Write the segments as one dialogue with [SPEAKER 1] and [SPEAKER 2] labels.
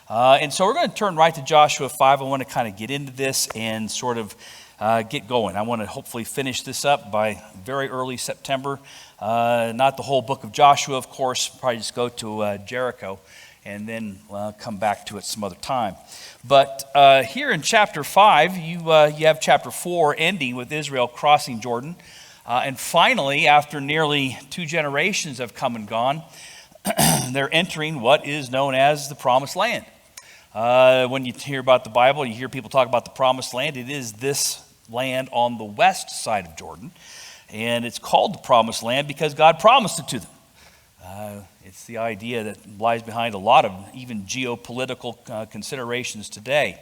[SPEAKER 1] And so we're going to turn right to Joshua 5. I want to kind of get into this and sort of get going. I want to hopefully finish this up by very early September. Not the whole book of Joshua, of course. Probably just go to Jericho and then come back to it some other time. But here in chapter 5, you have chapter 4 ending with Israel crossing Jordan. And finally, after nearly 2 generations have come and gone, they're entering what is known as the Promised Land. When you hear about the Bible, you hear people talk about the Promised Land. It is this land on the west side of Jordan. And it's called the Promised Land because God promised it to them. It's the idea that lies behind a lot of even geopolitical considerations today.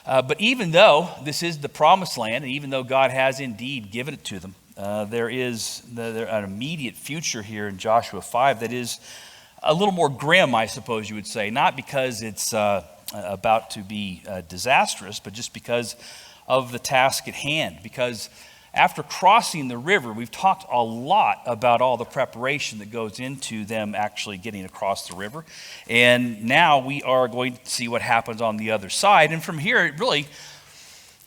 [SPEAKER 1] But even though this is the Promised Land, and even though God has indeed given it to them, there is an immediate future here in Joshua 5 that is a little more grim, I suppose you would say. Not because it's about to be disastrous, but just because of the task at hand. Because after crossing the river, we've talked a lot about all the preparation that goes into them actually getting across the river. And now we are going to see what happens on the other side. And from here,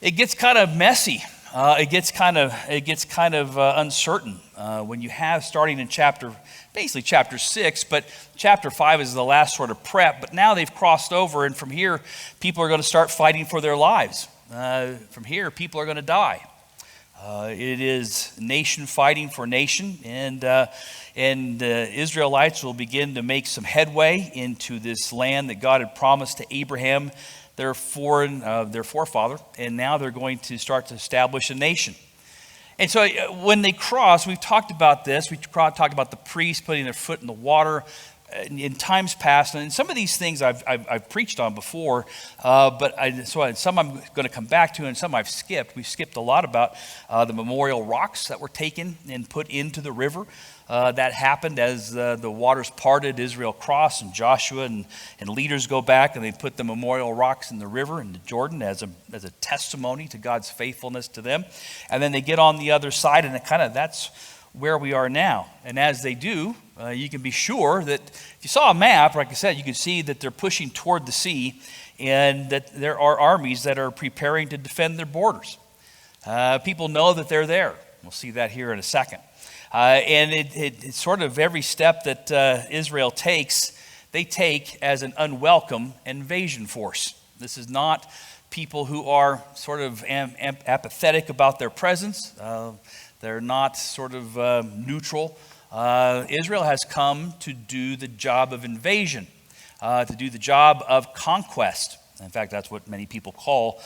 [SPEAKER 1] it gets kind of messy. It gets kind of uncertain when you have, starting in chapter 6, but chapter 5 is the last sort of prep. But now they've crossed over, and from here, people are going to start fighting for their lives. From here, people are going to die. It is nation fighting for nation, and Israelites will begin to make some headway into this land that God had promised to Abraham, their forefather, and now they're going to start to establish a nation. And so when they cross, we've talked about this. We talked about the priests putting their foot in the water in times past, and some of these things I've preached on before, but some I'm going to come back to, and some I've skipped. We've skipped a lot about the memorial rocks that were taken and put into the river. That happened as the waters parted, Israel crossed, and Joshua and leaders go back and they put the memorial rocks in the river, into Jordan, as a testimony to God's faithfulness to them. And then they get on the other side, and that's where we are now. And as they do, you can be sure that if you saw a map, like I said, you can see that they're pushing toward the sea, and that there are armies that are preparing to defend their borders. People know that they're there. We'll see that here in a second. And it's sort of every step that Israel takes, they take as an unwelcome invasion force. This is not people who are sort of apathetic about their presence. They're not sort of neutral. Israel has come to do the job of invasion, to do the job of conquest. In fact, that's what many people call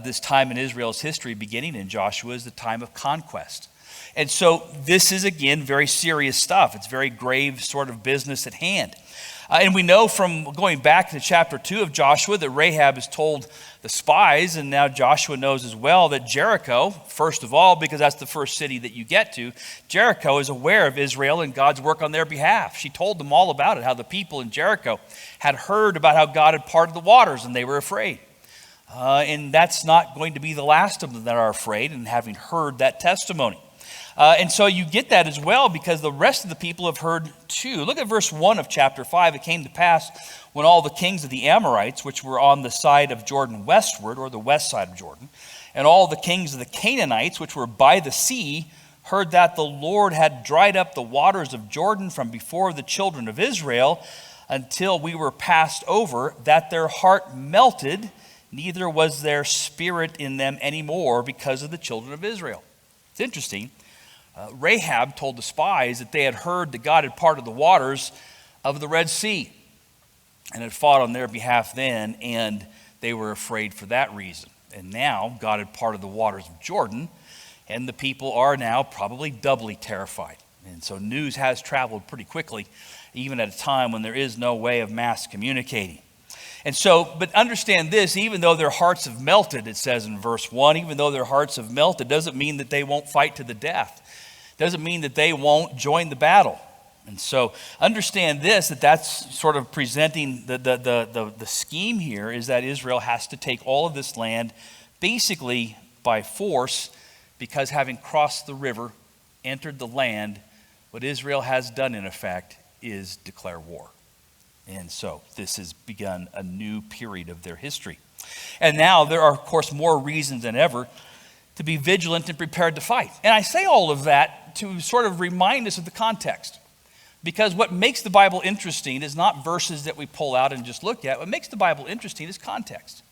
[SPEAKER 1] this time in Israel's history, beginning in Joshua, is the time of conquest. And so this is, again, very serious stuff. It's very grave sort of business at hand. And we know from going back to chapter 2 of Joshua that Rahab has told the spies, and now Joshua knows as well, that Jericho, first of all, because that's the first city that you get to, Jericho is aware of Israel and God's work on their behalf. She told them all about it, how the people in Jericho had heard about how God had parted the waters and they were afraid. And that's not going to be the last of them that are afraid, and having heard that testimony. And so you get that as well because the rest of the people have heard too. Look at verse 1 of chapter 5. It came to pass when all the kings of the Amorites, which were on the side of Jordan westward, or the west side of Jordan, and all the kings of the Canaanites, which were by the sea, heard that the Lord had dried up the waters of Jordan from before the children of Israel until we were passed over, that their heart melted, neither was there spirit in them anymore because of the children of Israel. It's interesting. Rahab told the spies that they had heard that God had parted the waters of the Red Sea and had fought on their behalf then, and they were afraid for that reason. And now God had parted the waters of Jordan, and the people are now probably doubly terrified. And so news has traveled pretty quickly, even at a time when there is no way of mass communicating. And so, but understand this, even though their hearts have melted, it says in verse 1, even though their hearts have melted, doesn't mean that they won't fight to the death. Doesn't mean that they won't join the battle. And so understand this, that's sort of presenting the scheme here, is that Israel has to take all of this land basically by force, because having crossed the river, entered the land, what Israel has done in effect is declare war. And so this has begun a new period of their history. And now there are, of course, more reasons than ever to be vigilant and prepared to fight. And I say all of that to sort of remind us of the context. Because what makes the Bible interesting is not verses that we pull out and just look at. What makes the Bible interesting is context.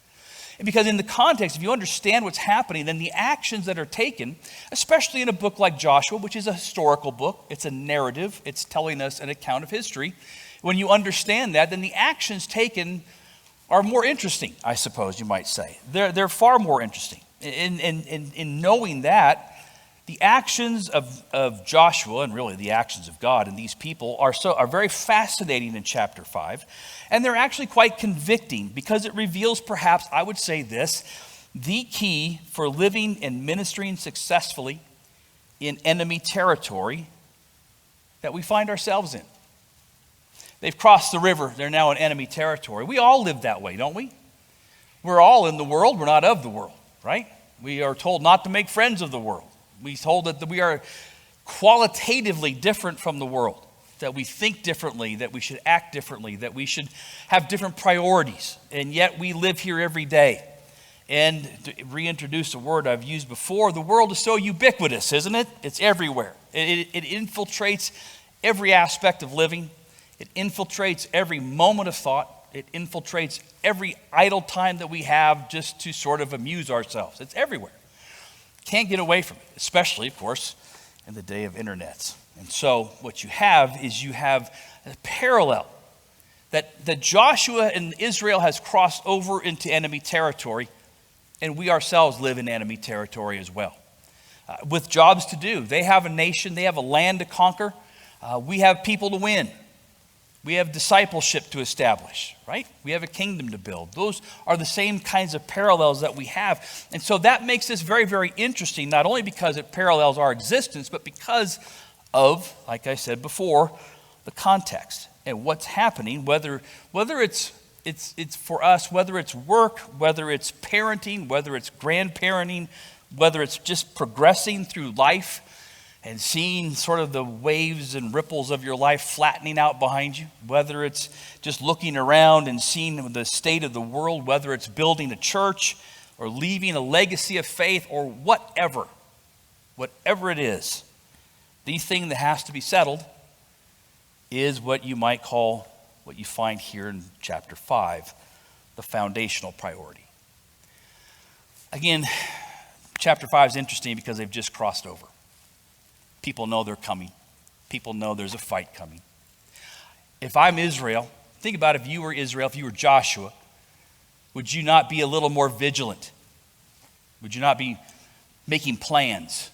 [SPEAKER 1] And because in the context, if you understand what's happening, then the actions that are taken, especially in a book like Joshua, which is a historical book, it's a narrative, it's telling us an account of history. When you understand that, then the actions taken are more interesting, I suppose you might say. They're far more interesting. In knowing that, the actions of Joshua, and really the actions of God and these people, are very fascinating in chapter 5. And they're actually quite convicting because it reveals, perhaps, I would say this, the key for living and ministering successfully in enemy territory that we find ourselves in. They've crossed the river. They're now in enemy territory. We all live that way, don't we? We're all in the world. We're not of the world, right? We are told not to make friends of the world. We're told that we are qualitatively different from the world, that we think differently, that we should act differently, that we should have different priorities. And yet we live here every day. And to reintroduce a word I've used before, the world is so ubiquitous, isn't it? It's everywhere. It infiltrates every aspect of living. It infiltrates every moment of thought. It infiltrates every idle time that we have just to sort of amuse ourselves. It's everywhere. Can't get away from it, especially, of course, in the day of internets. And so what you have is you have a parallel that Joshua and Israel has crossed over into enemy territory, and we ourselves live in enemy territory as well. With jobs to do. They have a nation, they have a land to conquer. We have people to win. We have discipleship to establish, right? We have a kingdom to build. Those are the same kinds of parallels that we have. And so that makes this very, very interesting, not only because it parallels our existence, but because of, like I said before, the context and what's happening, whether it's for us, whether it's work, whether it's parenting, whether it's grandparenting, whether it's just progressing through life and seeing sort of the waves and ripples of your life flattening out behind you, whether it's just looking around and seeing the state of the world, whether it's building a church or leaving a legacy of faith or whatever it is, the thing that has to be settled is what you might call, what you find here in chapter 5, the foundational priority. Again, chapter 5 is interesting because they've just crossed over. People know they're coming. People know there's a fight coming. If I'm Israel, think about if you were Israel, if you were Joshua, would you not be a little more vigilant? Would you not be making plans?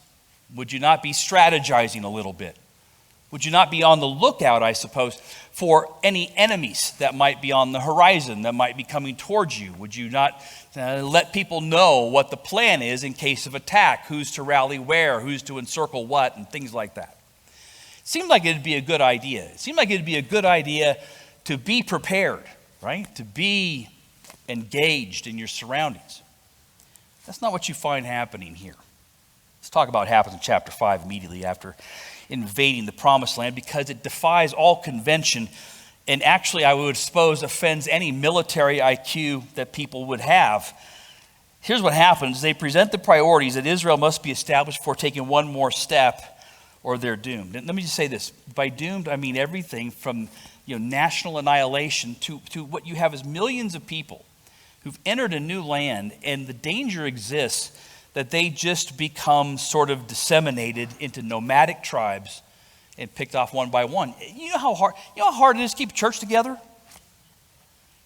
[SPEAKER 1] Would you not be strategizing a little bit? Would you not be on the lookout, I suppose, for any enemies that might be on the horizon, that might be coming towards you? Would you not let people know what the plan is in case of attack, who's to rally where, who's to encircle what, and things like that? It seemed like it'd be a good idea. It seemed like it'd be a good idea to be prepared, right? To be engaged in your surroundings. That's not what you find happening here. Let's talk about what happens in chapter 5 immediately after invading the promised land, because it defies all convention and actually, I would suppose, offends any military IQ that people would have. Here's what happens. They present the priorities that Israel must be established before taking one more step or they're doomed. And let me just say this. By doomed, I mean everything from national annihilation to what you have is millions of people who've entered a new land, and the danger exists that they just become sort of disseminated into nomadic tribes and picked off one by one. You know how hard it is to keep a church together?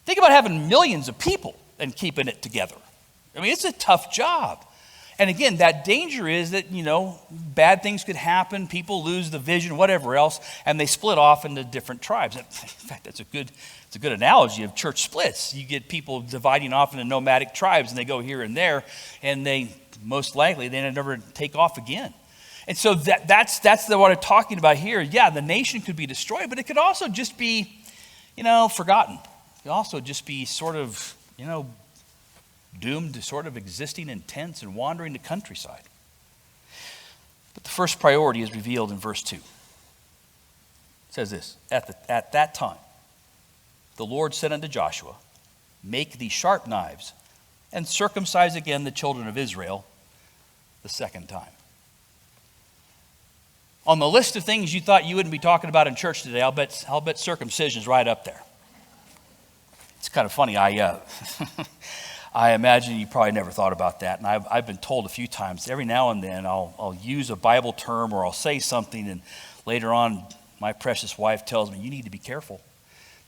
[SPEAKER 1] Think about having millions of people and keeping it together. I mean, it's a tough job. And again, that danger is that, bad things could happen, people lose the vision, whatever else, and they split off into different tribes. In fact, it's a good analogy of church splits. You get people dividing off into nomadic tribes, and they go here and there, and they most likely they never take off again. And so that's what I'm talking about here. Yeah, the nation could be destroyed, but it could also just be, forgotten. It could also just be sort of, doomed to sort of existing in tents and wandering the countryside. But the first priority is revealed in verse 2. It says this, at that time. the Lord said unto Joshua, make thee sharp knives, and circumcise again the children of Israel the second time. On the list of things you thought you wouldn't be talking about in church today, I'll bet circumcision's right up there. It's kind of funny. I imagine you probably never thought about that. And I've been told a few times, every now and then I'll use a Bible term or I'll say something, and later on my precious wife tells me, you need to be careful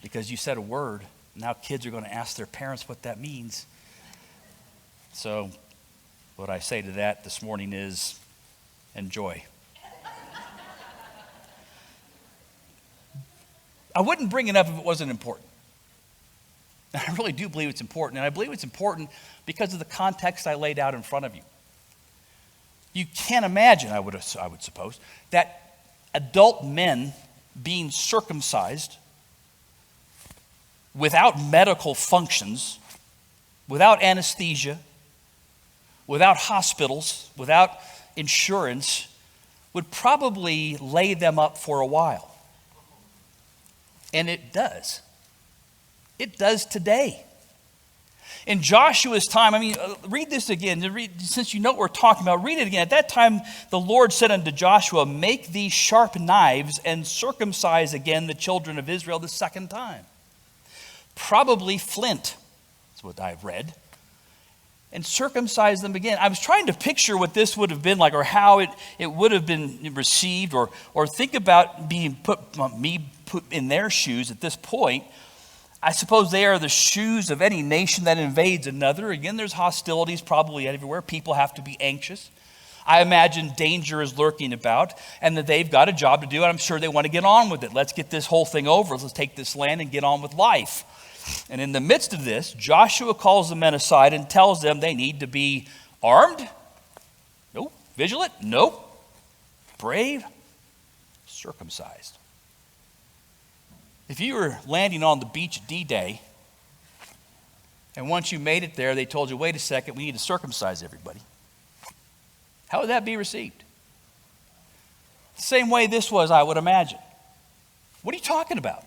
[SPEAKER 1] because you said a word. Now kids are going to ask their parents what that means. So what I say to that this morning is enjoy. I wouldn't bring it up if it wasn't important. And I really do believe it's important. And I believe it's important because of the context I laid out in front of you. You can't imagine, I would suppose, that adult men being circumcised without medical functions, without anesthesia, without hospitals, without insurance, would probably lay them up for a while. And it does. It does today. In Joshua's time, read this again. Since you know what we're talking about, read it again. At that time, the Lord said unto Joshua, make these sharp knives and circumcise again the children of Israel the second time. Probably flint, is what I've read. And circumcise them again. I was trying to picture what this would have been like, or how it would have been received, or think about being put in their shoes at this point. I suppose they are the shoes of any nation that invades another. Again, there's hostilities probably everywhere. People have to be anxious. I imagine danger is lurking about, and that they've got a job to do, and I'm sure they want to get on with it. Let's get this whole thing over. Let's take this land and get on with life. And in the midst of this, Joshua calls the men aside and tells them they need to be armed? Nope. Vigilant? Nope. Brave? Circumcised. If you were landing on the beach at D-Day, and once you made it there, they told you, wait a second, we need to circumcise everybody, how would that be received? The same way this was, I would imagine. What are you talking about?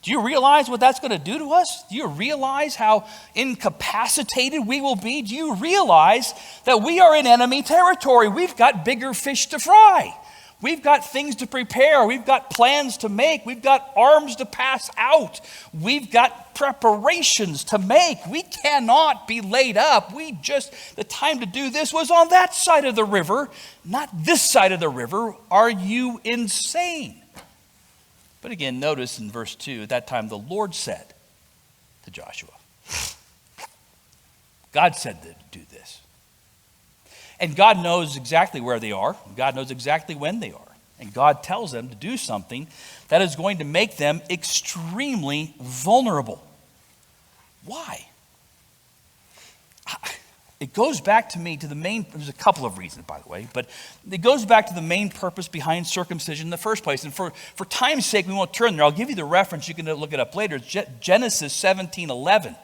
[SPEAKER 1] Do you realize what that's going to do to us? Do you realize how incapacitated we will be? Do you realize that we are in enemy territory? We've got bigger fish to fry. We've got things to prepare. We've got plans to make. We've got arms to pass out. We've got preparations to make. We cannot be laid up. The time to do this was on that side of the river, not this side of the river. Are you insane? But again, notice in verse 2, at that time the Lord said to Joshua, God said to do this. And God knows exactly where they are. God knows exactly when they are. And God tells them to do something that is going to make them extremely vulnerable. Why? It goes back to me to the main, there's a couple of reasons, by the way, but it goes back to the main purpose behind circumcision in the first place. And for time's sake, we won't turn there. I'll give you the reference. You can look it up later. It's Genesis 17:11.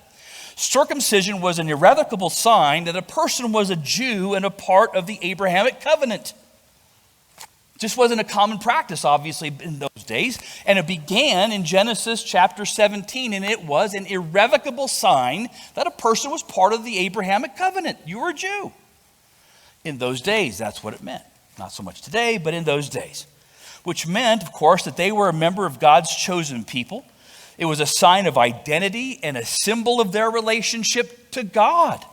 [SPEAKER 1] Circumcision was an irrevocable sign that a person was a Jew and a part of the Abrahamic covenant. It just wasn't a common practice, obviously, in those days. And it began in Genesis chapter 17, and it was an irrevocable sign that a person was part of the Abrahamic covenant. You were a Jew. In those days, that's what it meant. Not so much today, but in those days. Which meant, of course, that they were a member of God's chosen people. It was a sign of identity and a symbol of their relationship to God.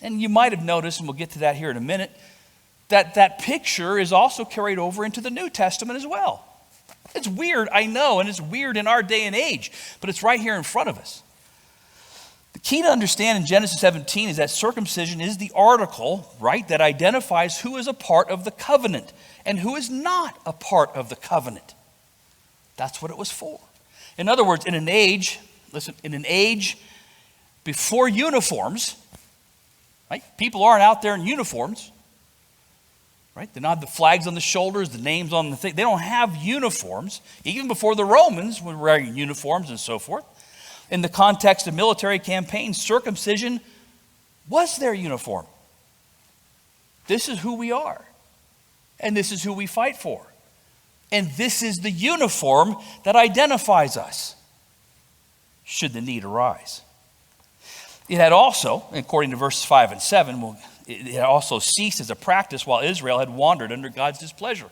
[SPEAKER 1] And you might have noticed, and we'll get to that here in a minute, that picture is also carried over into the New Testament as well. It's weird, I know, and it's weird in our day and age, but it's right here in front of us. The key to understand in Genesis 17 is that circumcision is the article, right, that identifies who is a part of the covenant and who is not a part of the covenant. That's what it was for. In other words, in an age before uniforms, right? People aren't out there in uniforms, right? They don't have the flags on the shoulders, the names on the thing. They don't have uniforms. Even before the Romans were wearing uniforms and so forth. In the context of military campaigns, circumcision was their uniform. This is who we are. And this is who we fight for. And this is the uniform that identifies us, should the need arise. It had also, according to verses 5 and 7, it had also ceased as a practice while Israel had wandered under God's displeasure.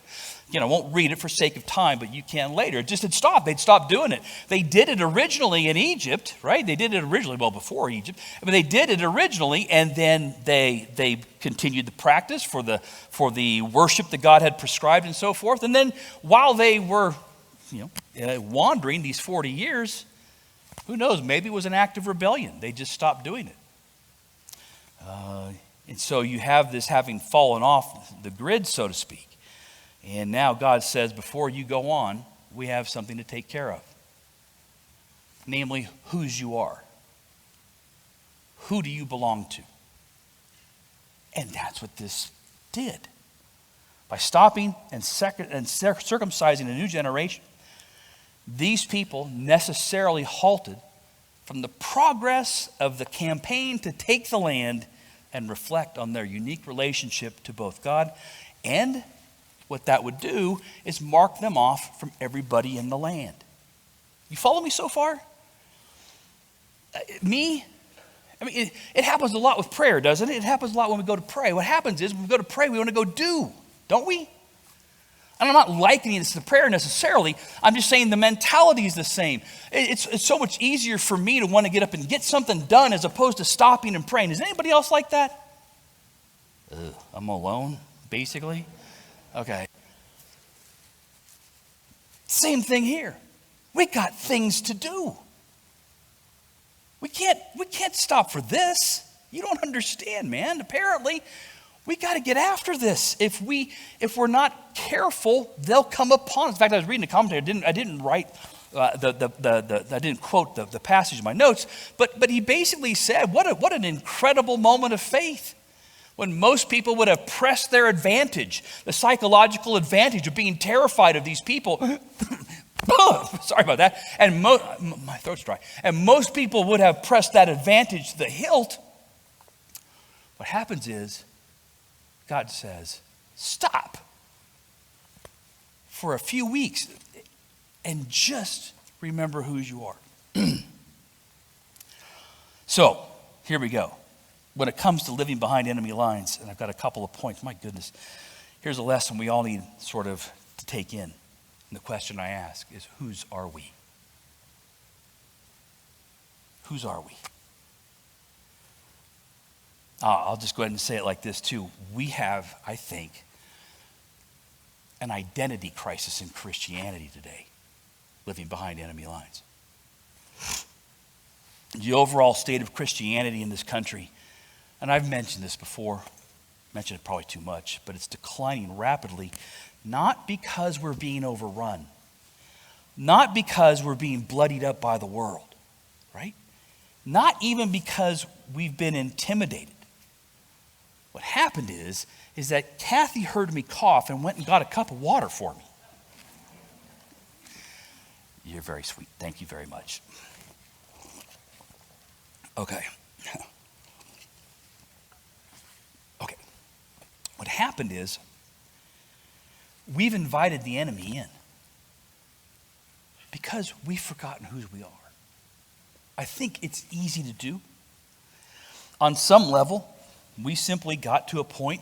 [SPEAKER 1] Again, I won't read it for sake of time, but you can later. It just had stopped. They'd stopped doing it. They did it originally in Egypt, right? They did it originally, well, before Egypt. But they did it originally, and then they continued the practice for the worship that God had prescribed and so forth. And then while they were, wandering these 40 years, who knows, maybe it was an act of rebellion. They just stopped doing it. And so you have this having fallen off the grid, so to speak. And now God says, before you go on, we have something to take care of. Namely, whose you are. Who do you belong to? And that's what this did. By stopping and circumcising a new generation, these people necessarily halted from the progress of the campaign to take the land and reflect on their unique relationship to both God, and what that would do is mark them off from everybody in the land. You follow me so far? It happens a lot with prayer, doesn't it? It happens a lot when we go to pray. What happens is when we go to pray, we want to go do, don't we? And I'm not likening this to prayer necessarily. I'm just saying the mentality is the same. It's so much easier for me to want to get up and get something done as opposed to stopping and praying. Is anybody else like that? I'm alone, basically. Okay. Same thing here. We got things to do. We can't stop for this. You don't understand, man. Apparently, we got to get after this. If we're not careful, they'll come upon us. In fact, I was reading the commentary. I didn't write I didn't quote the passage in my notes, but he basically said, what an incredible moment of faith. When most people would have pressed their advantage, the psychological advantage of being terrified of these people. Sorry about that. And my throat's dry. And most people would have pressed that advantage to the hilt. What happens is, God says, stop for a few weeks and just remember whose you are. So, here we go. When it comes to living behind enemy lines, and I've got a couple of points, my goodness, here's a lesson we all need sort of to take in. And the question I ask is, whose are we? Whose are we? I'll just go ahead and say it like this too. We have, I think, an identity crisis in Christianity today, living behind enemy lines. The overall state of Christianity in this country, and I've mentioned this before, mentioned it probably too much, but it's declining rapidly, not because we're being overrun, not because we're being bloodied up by the world, right? Not even because we've been intimidated. What happened is that Kathy heard me cough and went and got a cup of water for me. You're very sweet. Thank you very much. Okay. What happened is we've invited the enemy in because we've forgotten whose we are. I think it's easy to do. On some level, we simply got to a point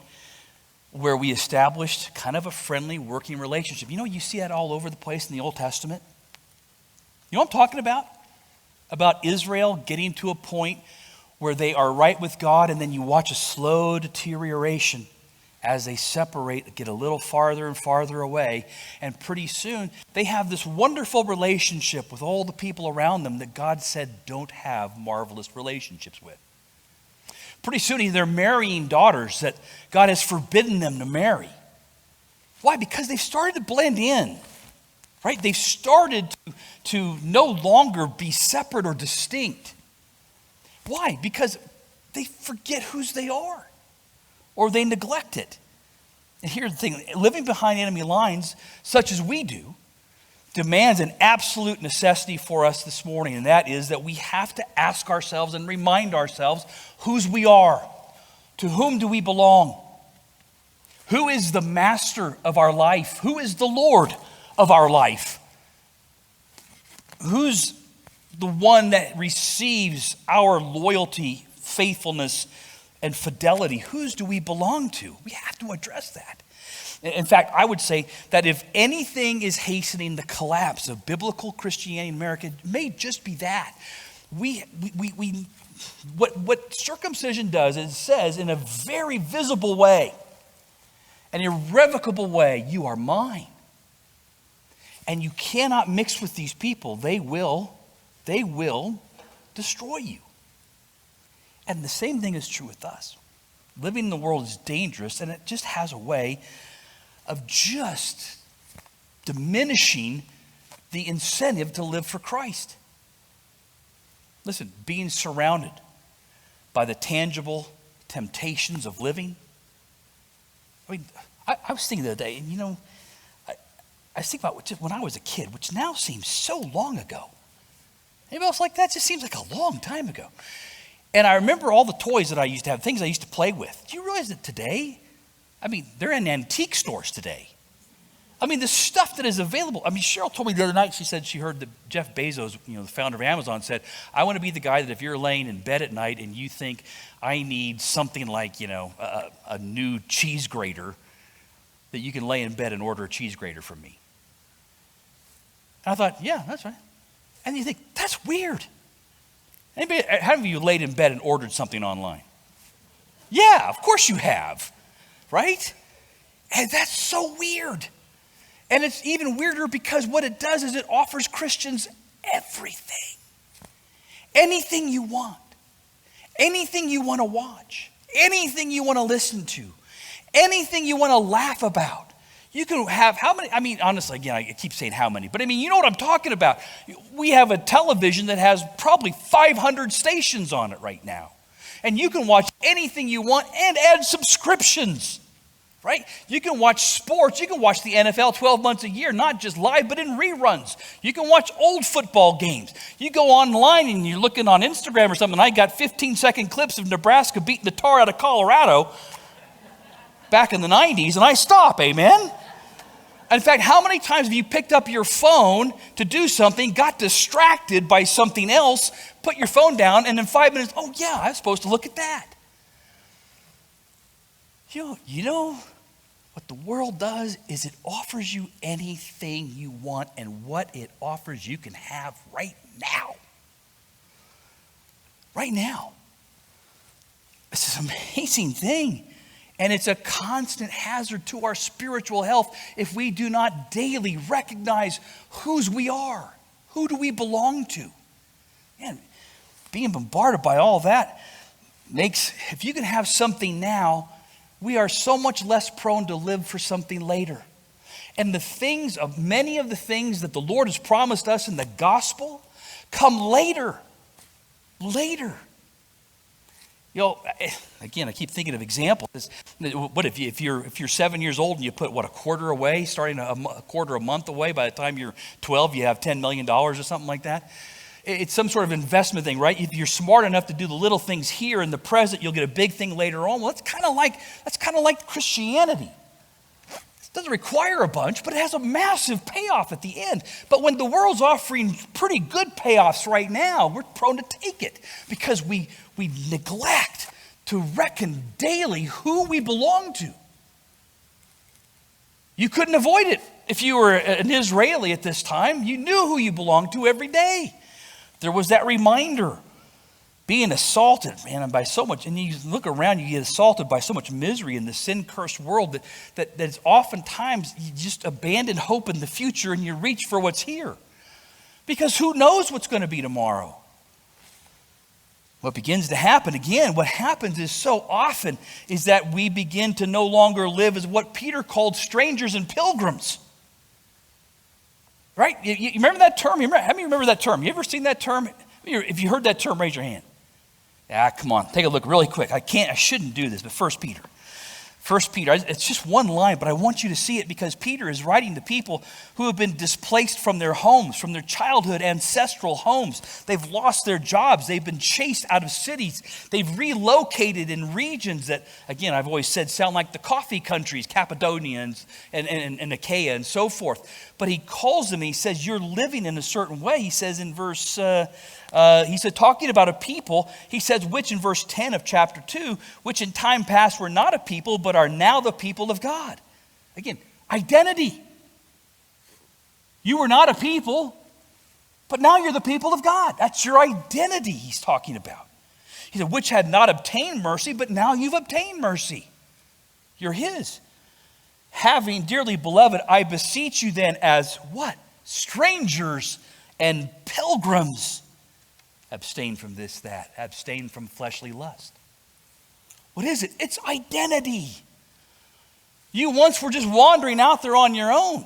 [SPEAKER 1] where we established kind of a friendly working relationship. You see that all over the place in the Old Testament. You know what I'm talking about? About Israel getting to a point where they are right with God, and then you watch a slow deterioration as they separate, get a little farther and farther away, and pretty soon they have this wonderful relationship with all the people around them that God said don't have marvelous relationships with. Pretty soon they're marrying daughters that God has forbidden them to marry. Why? Because they've started to blend in, right? They've started to no longer be separate or distinct. Why? Because they forget whose they are, or they neglect it. And here's the thing, living behind enemy lines, such as we do, demands an absolute necessity for us this morning, and that is that we have to ask ourselves and remind ourselves whose we are. To whom do we belong? Who is the master of our life? Who is the Lord of our life? Who's the one that receives our loyalty, faithfulness, and fidelity? Whose do we belong to? We have to address that. In fact, I would say that if anything is hastening the collapse of biblical Christianity in America, it may just be that. What circumcision does is it says in a very visible way, an irrevocable way, you are mine. And you cannot mix with these people. They will destroy you. And the same thing is true with us. Living in the world is dangerous, and it just has a way of just diminishing the incentive to live for Christ. Listen, being surrounded by the tangible temptations of living. I mean, I was thinking the other day, and I was thinking about when I was a kid, which now seems so long ago. Anybody else like that? It just seems like a long time ago. And I remember all the toys that I used to have, things I used to play with. Do you realize that today, they're in antique stores today. The stuff that is available. Cheryl told me the other night, she said she heard that Jeff Bezos, the founder of Amazon, said, I want to be the guy that if you're laying in bed at night and you think I need something like, a new cheese grater, that you can lay in bed and order a cheese grater from me. And I thought, yeah, that's right. And you think, that's weird. How many of you laid in bed and ordered something online? Yeah, of course you have, right? And that's so weird. And it's even weirder because what it does is it offers Christians everything. Anything you want. Anything you want to watch. Anything you want to listen to. Anything you want to laugh about. You can have how many, honestly, again, I keep saying how many, but you know what I'm talking about. We have a television that has probably 500 stations on it right now. And you can watch anything you want and add subscriptions. Right? You can watch sports. You can watch the NFL 12 months a year, not just live, but in reruns. You can watch old football games. You go online and you're looking on Instagram or something. I got 15-second clips of Nebraska beating the tar out of Colorado back in the 90s, and I stop, amen? In fact, how many times have you picked up your phone to do something, got distracted by something else, put your phone down, and in 5 minutes, oh yeah, I was supposed to look at that. You know what the world does is it offers you anything you want, and what it offers you can have right now. Right now. This is an amazing thing. And it's a constant hazard to our spiritual health if we do not daily recognize whose we are. Who do we belong to? Man, being bombarded by all that makes, if you can have something now, we are so much less prone to live for something later. And many of the things that the Lord has promised us in the gospel come later. Later. Again, I keep thinking of examples. What if you're 7 years old and you put a quarter away, starting a quarter a month away? By the time you're 12, you have $10 million or something like that. It's some sort of investment thing, right? If you're smart enough to do the little things here in the present, you'll get a big thing later on. Well, that's kind of like Christianity. It doesn't require a bunch, but it has a massive payoff at the end. But when the world's offering pretty good payoffs right now, we're prone to take it because we neglect to reckon daily who we belong to. You couldn't avoid it if you were an Israeli at this time. You knew who you belonged to every day. There was that reminder, being assaulted, man, by so much, and you look around, you get assaulted by so much misery in the sin-cursed world that's oftentimes you just abandon hope in the future and you reach for what's here. Because who knows what's going to be tomorrow? What begins to happen, again, what happens is so often is that we begin to no longer live as what Peter called strangers and pilgrims. Right? You remember that term? How many remember that term? You ever seen that term? If you heard that term, raise your hand. Come on, take a look really quick. I shouldn't do this, but 1 Peter. First Peter, it's just one line, but I want you to see it because Peter is writing to people who have been displaced from their homes, from their childhood ancestral homes. They've lost their jobs. They've been chased out of cities. They've relocated in regions that, again, I've always said sound like the coffee countries, Cappadocia and Achaia and so forth. But he calls them and he says, you're living in a certain way. He says in verse, he said, talking about a people, he says, which in verse 10 of chapter 2, which in time past were not a people, but are now the people of God. Again, identity. You were not a people, but now you're the people of God. That's your identity he's talking about. He said, which had not obtained mercy, but now you've obtained mercy. You're his. Having, dearly beloved, I beseech you then as what? Strangers and pilgrims. Abstain from this, that. Abstain from fleshly lust. What is it? It's identity. You once were just wandering out there on your own.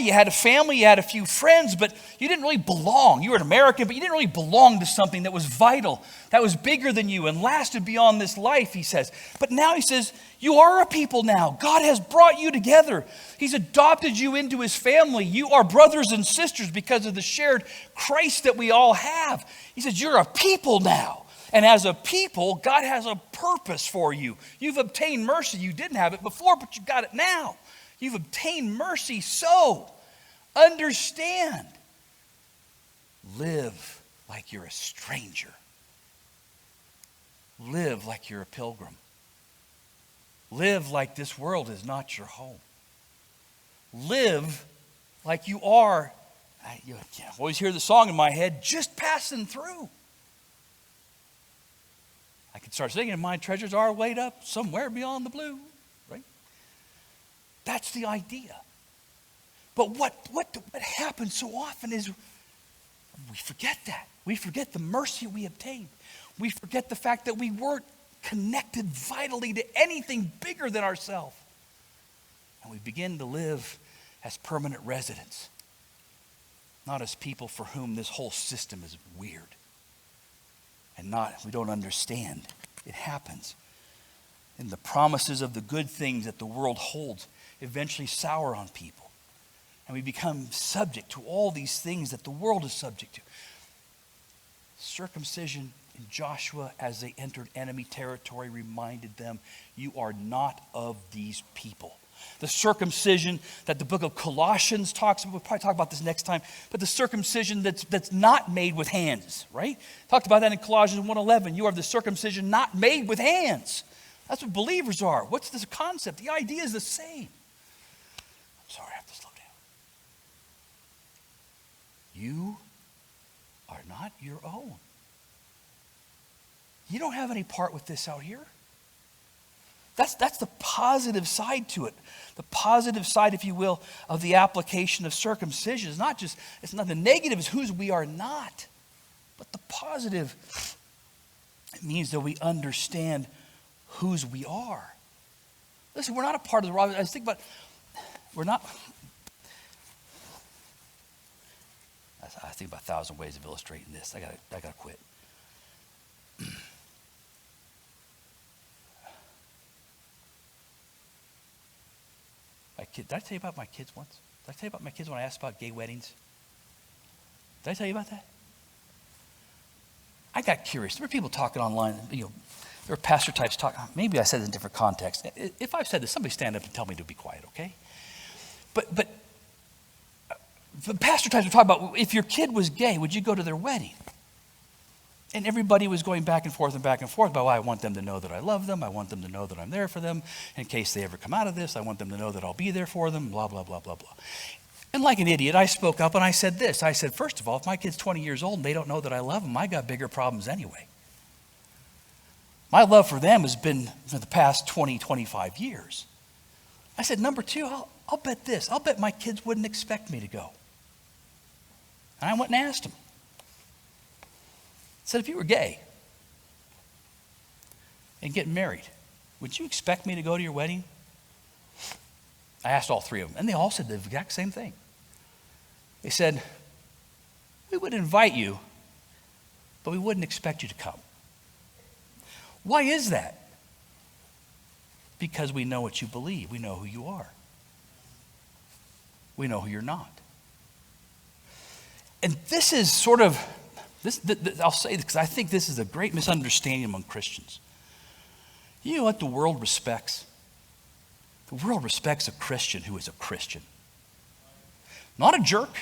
[SPEAKER 1] You had a family, you had a few friends, but you didn't really belong. You were an American, but you didn't really belong to something that was vital, that was bigger than you and lasted beyond this life, he says. But now he says, you are a people now. God has brought you together. He's adopted you into his family. You are brothers and sisters because of the shared Christ that we all have. He says, you're a people now. And as a people, God has a purpose for you. You've obtained mercy. You didn't have it before, but you got it now. You've obtained mercy, so understand. Live like you're a stranger. Live like you're a pilgrim. Live like this world is not your home. Live like you are, I always hear the song in my head, just passing through. I can start singing, my treasures are laid up somewhere beyond the blue. That's the idea. But what happens so often is we forget that. We forget the mercy we obtained. We forget the fact that we weren't connected vitally to anything bigger than ourselves. And we begin to live as permanent residents, not as people for whom this whole system is weird and we don't understand. It happens. And the promises of the good things that the world holds eventually sour on people. And we become subject to all these things that the world is subject to. Circumcision in Joshua as they entered enemy territory reminded them, you are not of these people. The circumcision that the book of Colossians talks about, we'll probably talk about this next time, but the circumcision that's not made with hands, right? Talked about that in Colossians 1:11. You are the circumcision not made with hands. That's what believers are. What's this concept? The idea is the same. I'm sorry, I have to slow down. You are not your own. You don't have any part with this out here. That's the positive side to it. The positive side, if you will, of the application of circumcision. It's not the negative is whose we are not. But the positive, it means that we understand whose we are. Listen, we're not a part of the wrong. I was thinking about, we're not. I think about 1,000 ways of illustrating this. I gotta quit. Did I tell you about my kids once? Did I tell you about my kids when I asked about gay weddings? Did I tell you about that? I got curious. There were people talking online. There were pastor types talking. Maybe I said it in a different context. If I've said this, somebody stand up and tell me to be quiet, okay? But the pastor types were talking about, if your kid was gay, would you go to their wedding? And everybody was going back and forth about, well, I want them to know that I love them. I want them to know that I'm there for them. In case they ever come out of this, I want them to know that I'll be there for them, blah, blah, blah, blah, blah. And like an idiot, I spoke up and I said this. I said, first of all, if my kid's 20 years old and they don't know that I love them, I got bigger problems anyway. My love for them has been for the past 20, 25 years. I said, number two, I'll bet this. I'll bet my kids wouldn't expect me to go. And I went and asked them. I said, if you were gay and getting married, would you expect me to go to your wedding? I asked all three of them, and they all said the exact same thing. They said, we would invite you, but we wouldn't expect you to come. Why is that? Because we know what you believe. We know who you are. We know who you're not. And this is sort of, I'll say this because I think this is a great misunderstanding among Christians. You know what the world respects? The world respects a Christian who is a Christian. Not a jerk,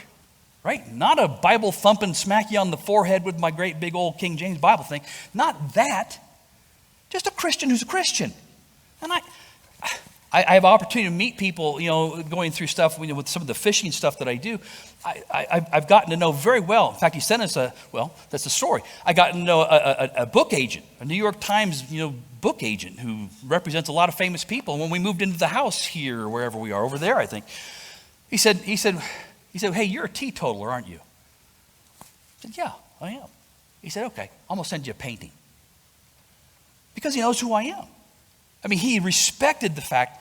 [SPEAKER 1] right? Not a Bible thumping, smack you on the forehead with my great big old King James Bible thing. Not that. Just a Christian who's a Christian. And I have opportunity to meet people, going through stuff with some of the fishing stuff that I do. I've gotten to know very well. In fact, he sent us that's the story. I got to know a book agent, a New York Times, book agent who represents a lot of famous people. And when we moved into the house here, or wherever we are, over there, I think, he said, hey, you're a teetotaler, aren't you? I said, yeah, I am. He said, okay, I'm going to send you a painting. Because he knows who I am. I mean, he respected the fact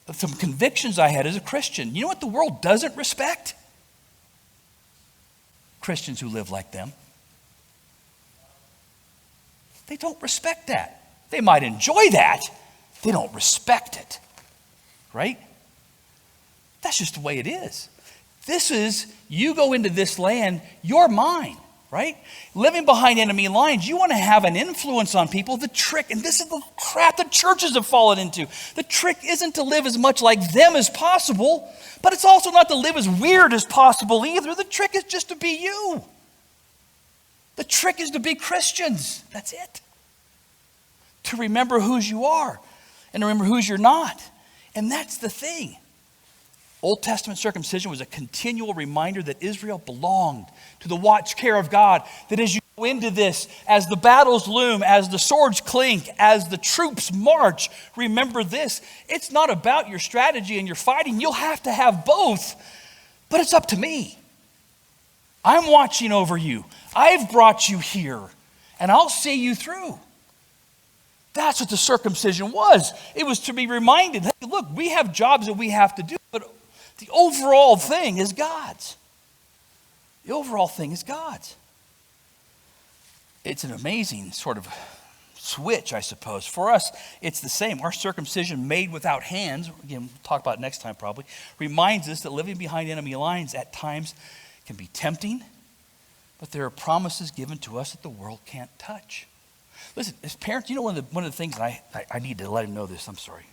[SPEAKER 1] of some convictions I had as a Christian. You know what the world doesn't respect? Christians who live like them. They don't respect that. They might enjoy that. They don't respect it. Right? That's just the way it is. This is, you go into this land, you're mine. Right? Living behind enemy lines, you want to have an influence on people. The trick, and this is the crap that churches have fallen into. The trick isn't to live as much like them as possible, but it's also not to live as weird as possible either. The trick is just to be you. The trick is to be Christians. That's it. To remember whose you are and to remember whose you're not. And that's the thing. Old Testament circumcision was a continual reminder that Israel belonged to the watch care of God. That as you go into this, as the battles loom, as the swords clink, as the troops march, remember this. It's not about your strategy and your fighting. You'll have to have both. But it's up to me. I'm watching over you. I've brought you here. And I'll see you through. That's what the circumcision was. It was to be reminded, hey, look, we have jobs that we have to do, but the overall thing is God's. The overall thing is God's. It's an amazing sort of switch, I suppose. For us, it's the same. Our circumcision made without hands, again, we'll talk about it next time probably, reminds us that living behind enemy lines at times can be tempting, but there are promises given to us that the world can't touch. Listen, as parents, one of the things, and I need to let him know this, I'm sorry.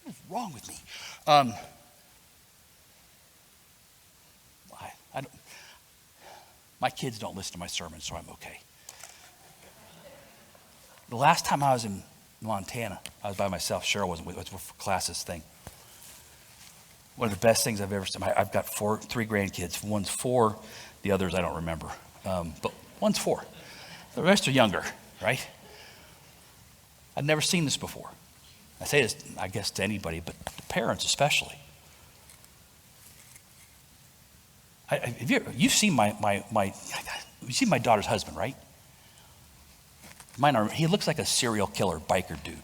[SPEAKER 1] What is wrong with me? My kids don't listen to my sermons, so I'm okay. The last time I was in Montana, I was by myself. Cheryl wasn't with us for classes thing. One of the best things I've ever seen. I've got three grandkids. One's 4, the others I don't remember. But one's 4. The rest are younger, right? I'd never seen this before. I say this, I guess, to anybody, but to parents especially. You've seen you've seen my daughter's husband, right? He looks like a serial killer biker dude.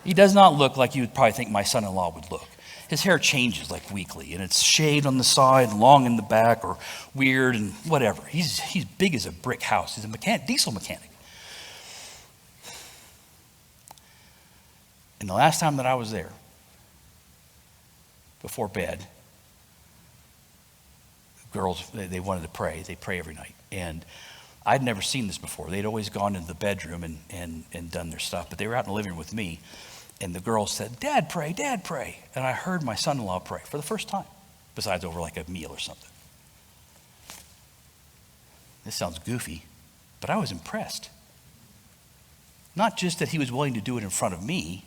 [SPEAKER 1] He does not look like you would probably think my son-in-law would look. His hair changes like weekly, and it's shaved on the side, long in the back, or weird, and whatever. He's big as a brick house. He's a diesel mechanic. And the last time that I was there, before bed, girls, they wanted to pray. They pray every night. And I'd never seen this before. They'd always gone into the bedroom and done their stuff. But they were out in the living room with me. And the girls said, Dad, pray, Dad, pray. And I heard my son-in-law pray for the first time, besides over like a meal or something. This sounds goofy, but I was impressed. Not just that he was willing to do it in front of me,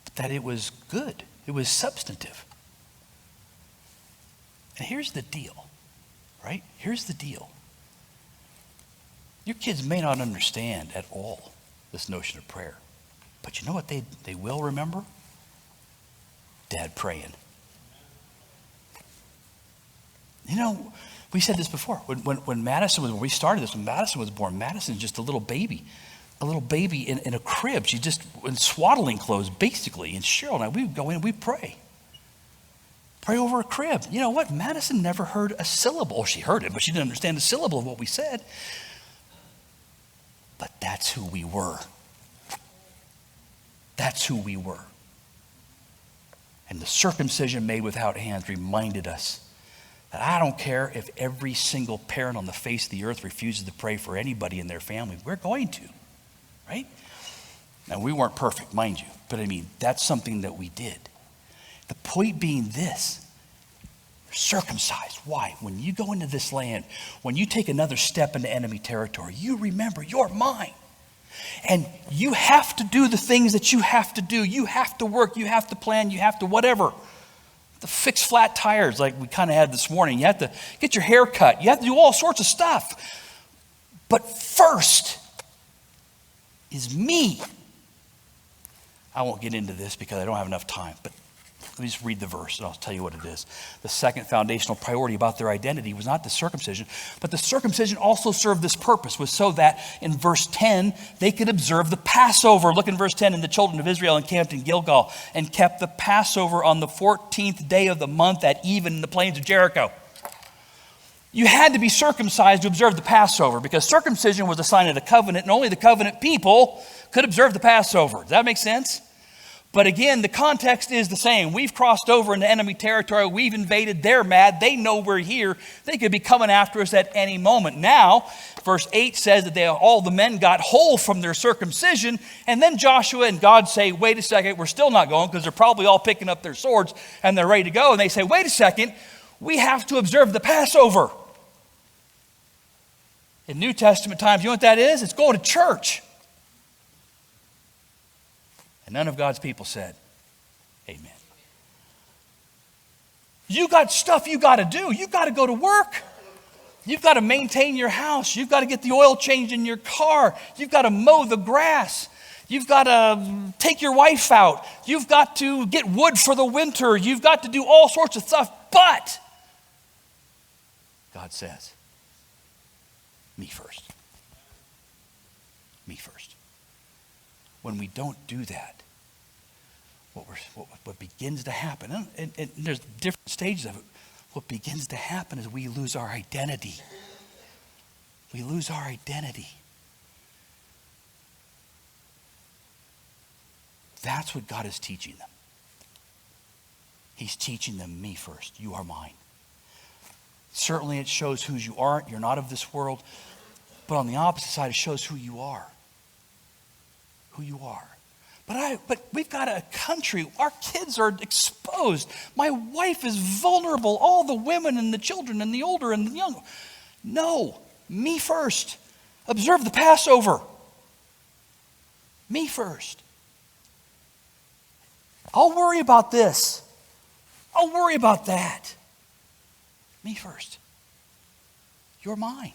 [SPEAKER 1] but that it was good. It was substantive. And here's the deal, right? Here's the deal. Your kids may not understand at all this notion of prayer. But you know what they will remember? Dad praying. We said this before. When Madison was, when we started this, when Madison was born, Madison's just a little baby in a crib. She just in swaddling clothes, basically. And Cheryl and I, we would go in and we'd pray. Pray over a crib. You know what? Madison never heard a syllable. Or she heard it, but she didn't understand a syllable of what we said. But that's who we were. That's who we were. And the circumcision made without hands reminded us that I don't care if every single parent on the face of the earth refuses to pray for anybody in their family. We're going to, right? Now, we weren't perfect, mind you, but I mean, that's something that we did. The point being this: you're circumcised. Why? When you go into this land, when you take another step into enemy territory, you remember you're mine. And you have to do the things that you have to do. You have to work, you have to plan, you have to whatever. To fix flat tires like we kind of had this morning. You have to get your hair cut. You have to do all sorts of stuff. But first is me. I won't get into this because I don't have enough time, but let me just read the verse and I'll tell you what it is. The second foundational priority about their identity was not the circumcision, but the circumcision also served this purpose, was so that in verse 10, they could observe the Passover. Look in verse 10, and the children of Israel encamped in Gilgal and kept the Passover on the 14th day of the month at even in the plains of Jericho. You had to be circumcised to observe the Passover because circumcision was a sign of the covenant, and only the covenant people could observe the Passover. Does that make sense? But again, the context is the same. We've crossed over into enemy territory. We've invaded. They're mad. They know we're here. They could be coming after us at any moment. Now, verse 8 says that all the men got whole from their circumcision. And then Joshua and God say, wait a second, we're still not going because they're probably all picking up their swords and they're ready to go. And they say, wait a second, we have to observe the Passover. In New Testament times, you know what that is? It's going to church. And none of God's people said, amen. You got stuff you got to do. You got to go to work. You've got to maintain your house. You've got to get the oil changed in your car. You've got to mow the grass. You've got to take your wife out. You've got to get wood for the winter. You've got to do all sorts of stuff. But God says, me first. Me first. When we don't do that, what begins to happen, and there's different stages of it, what begins to happen is we lose our identity. We lose our identity. That's what God is teaching them. He's teaching them me first. You are mine. Certainly it shows who you aren't. You're not of this world. But on the opposite side, it shows who you are. Who you are. But we've got a country, our kids are exposed. My wife is vulnerable. All the women and the children and the older and the young. No, me first. Observe the Passover. Me first. I'll worry about this. I'll worry about that. Me first. You're mine.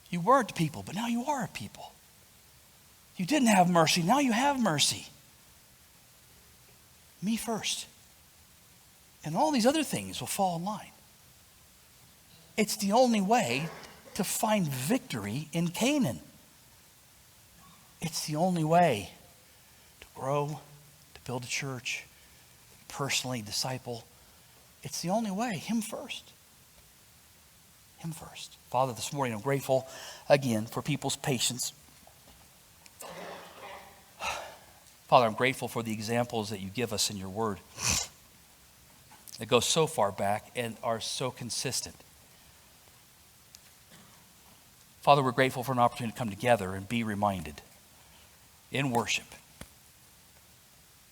[SPEAKER 1] You weren't a people, but now you are a people. You didn't have mercy, now you have mercy. Me first. And all these other things will fall in line. It's the only way to find victory in Canaan. It's the only way to grow, to build a church, personally disciple. It's the only way. Him first. Him first. Father, this morning I'm grateful again for people's patience. Father, I'm grateful for the examples that you give us in your word that go so far back and are so consistent. Father, we're grateful for an opportunity to come together and be reminded in worship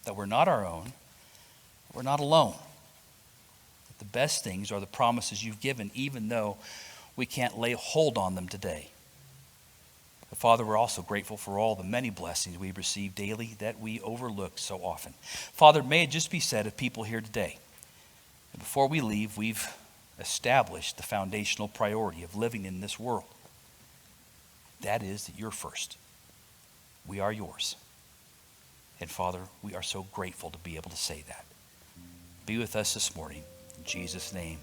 [SPEAKER 1] that we're not our own, we're not alone. That the best things are the promises you've given, even though we can't lay hold on them today. But Father, we're also grateful for all the many blessings we receive daily that we overlook so often. Father, may it just be said of people here today, that before we leave, we've established the foundational priority of living in this world. That is that you're first. We are yours. And Father, we are so grateful to be able to say that. Be with us this morning. In Jesus' name.